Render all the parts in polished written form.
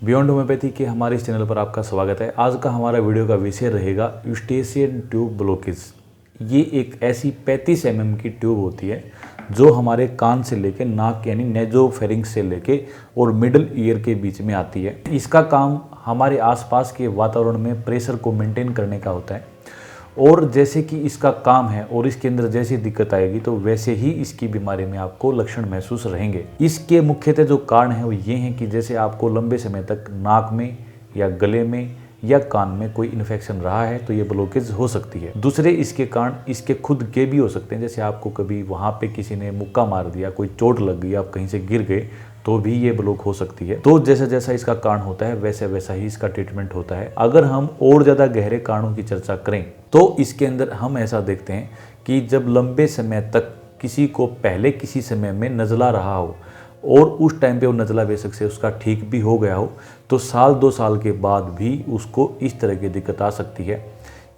Beyond homeopathy के हमारे इस चैनल पर आपका स्वागत है। आज का हमारा वीडियो का विषय रहेगा यूस्टेशियन ट्यूब ब्लॉकेज। ये एक ऐसी 35 mm की ट्यूब होती है जो हमारे कान से लेके नाक यानी नेजोफेरिंक्स से लेके और मिडल ईयर के बीच में आती है। इसका काम हमारे आसपास के वातावरण में प्रेशर को मेंटेन करने का होता है और जैसे कि इसका काम है और इसके अंदर जैसी दिक्कत आएगी तो वैसे ही इसकी बीमारी में आपको लक्षण महसूस रहेंगे। इसके मुख्यतः जो कारण है वो ये हैं कि जैसे आपको लंबे समय तक नाक में या गले में या कान में कोई इन्फेक्शन रहा है तो ये ब्लॉकेज हो सकती है। दूसरे इसके कारण इसके खुद के भी हो सकते हैं, जैसे आपको कभी वहाँ पे किसी ने मुक्का मार दिया, कोई चोट लग गई, आप कहीं से गिर गए तो भी ये ब्लॉक हो सकती है। तो जैसा जैसा इसका कारण होता है वैसे वैसा ही इसका ट्रीटमेंट होता है। अगर हम और ज़्यादा गहरे कारणों की चर्चा करें तो इसके अंदर हम ऐसा देखते हैं कि जब लंबे समय तक किसी को पहले किसी समय में नज़ला रहा हो और उस टाइम पे वो नज़ला बेशक से उसका ठीक भी हो गया हो तो साल 2 साल के बाद भी उसको इस तरह की दिक्कत आ सकती है।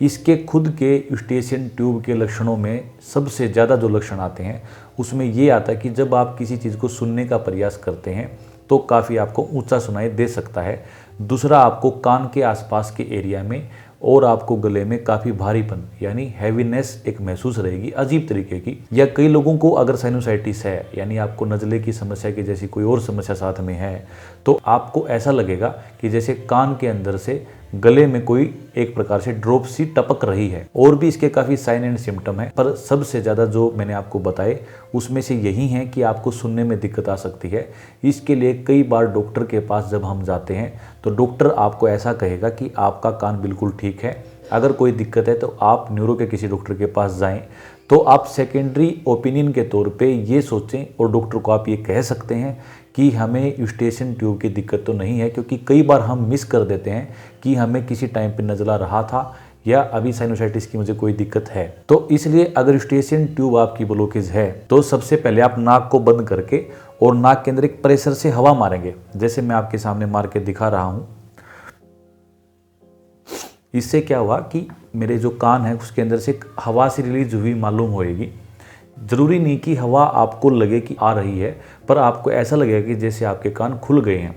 इसके खुद के यूस्टेशियन ट्यूब के लक्षणों में सबसे ज़्यादा जो लक्षण आते हैं उसमें ये आता है कि जब आप किसी चीज़ को सुनने का प्रयास करते हैं तो काफ़ी आपको ऊंचा सुनाई दे सकता है। दूसरा, आपको कान के आसपास के एरिया में और आपको गले में काफ़ी भारीपन यानी हैवीनेस एक महसूस रहेगी अजीब तरीके की। या कई लोगों को अगर साइनोसाइटिस है यानी आपको नज़ले की समस्या की जैसी कोई और समस्या साथ में है तो आपको ऐसा लगेगा कि जैसे कान के अंदर से गले में कोई एक प्रकार से ड्रॉप सी टपक रही है। और भी इसके काफ़ी साइन एंड सिम्टम है, पर सबसे ज़्यादा जो मैंने आपको बताए उसमें से यही है कि आपको सुनने में दिक्कत आ सकती है। इसके लिए कई बार डॉक्टर के पास जब हम जाते हैं तो डॉक्टर आपको ऐसा कहेगा कि आपका कान बिल्कुल ठीक है, अगर कोई दिक्कत है तो आप न्यूरो के किसी डॉक्टर के पास जाएं। तो आप सेकेंडरी ओपिनियन के तौर पे ये सोचें और डॉक्टर को आप ये कह सकते हैं कि हमें यूस्टेशियन ट्यूब की दिक्कत तो नहीं है, क्योंकि कई बार हम मिस कर देते हैं कि हमें किसी टाइम पे नज़ला रहा था या अभी साइनोसाइटिस की मुझे कोई दिक्कत है। तो इसलिए अगर यूस्टेशियन ट्यूब आपकी ब्लॉकेज है तो सबसे पहले आप नाक को बंद करके और नाक के अंदर एक प्रेशर से हवा मारेंगे, जैसे मैं आपके सामने मार के दिखा रहा हूँ। इससे क्या हुआ कि मेरे जो कान है उसके अंदर से हवा से रिलीज हुई मालूम होएगी। ज़रूरी नहीं कि हवा आपको लगे कि आ रही है, पर आपको ऐसा लगेगा कि जैसे आपके कान खुल गए हैं।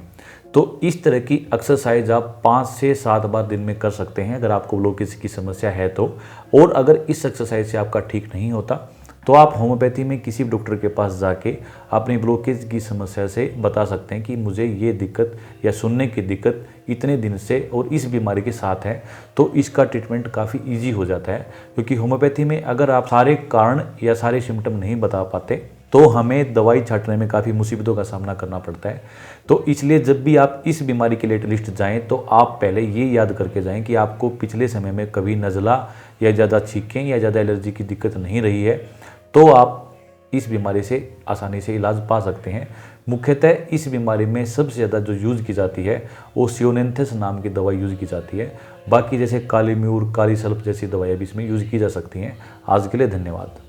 तो इस तरह की एक्सरसाइज आप 5 से 7 बार दिन में कर सकते हैं अगर आपको ब्लॉकेज की समस्या है तो। और अगर इस एक्सरसाइज से आपका ठीक नहीं होता तो आप होम्योपैथी में किसी भी डॉक्टर के पास जाके अपनी ब्लॉकेज की समस्या से बता सकते हैं कि मुझे ये दिक्कत या सुनने की दिक्कत इतने दिन से और इस बीमारी के साथ है। तो इसका ट्रीटमेंट काफ़ी इजी हो जाता है, क्योंकि होम्योपैथी में अगर आप सारे कारण या सारे सिम्टम नहीं बता पाते तो हमें दवाई छांटने में काफ़ी मुसीबतों का सामना करना पड़ता है। तो इसलिए जब भी आप इस बीमारी के लिए लिस्ट जाएं तो आप पहले ये याद करके जाएं कि आपको पिछले समय में कभी नज़ला या ज़्यादा छींकें या ज़्यादा एलर्जी की दिक्कत नहीं रही है, तो आप इस बीमारी से आसानी से इलाज पा सकते हैं। मुख्यतः इस बीमारी में सबसे ज़्यादा जो यूज़ की जाती है वो सियोनेंथस नाम की दवाई यूज़ की जाती है। बाकी जैसे काली म्यूर, काली सल्फ जैसी दवाइयाँ भी इसमें यूज़ की जा सकती हैं। आज के लिए धन्यवाद।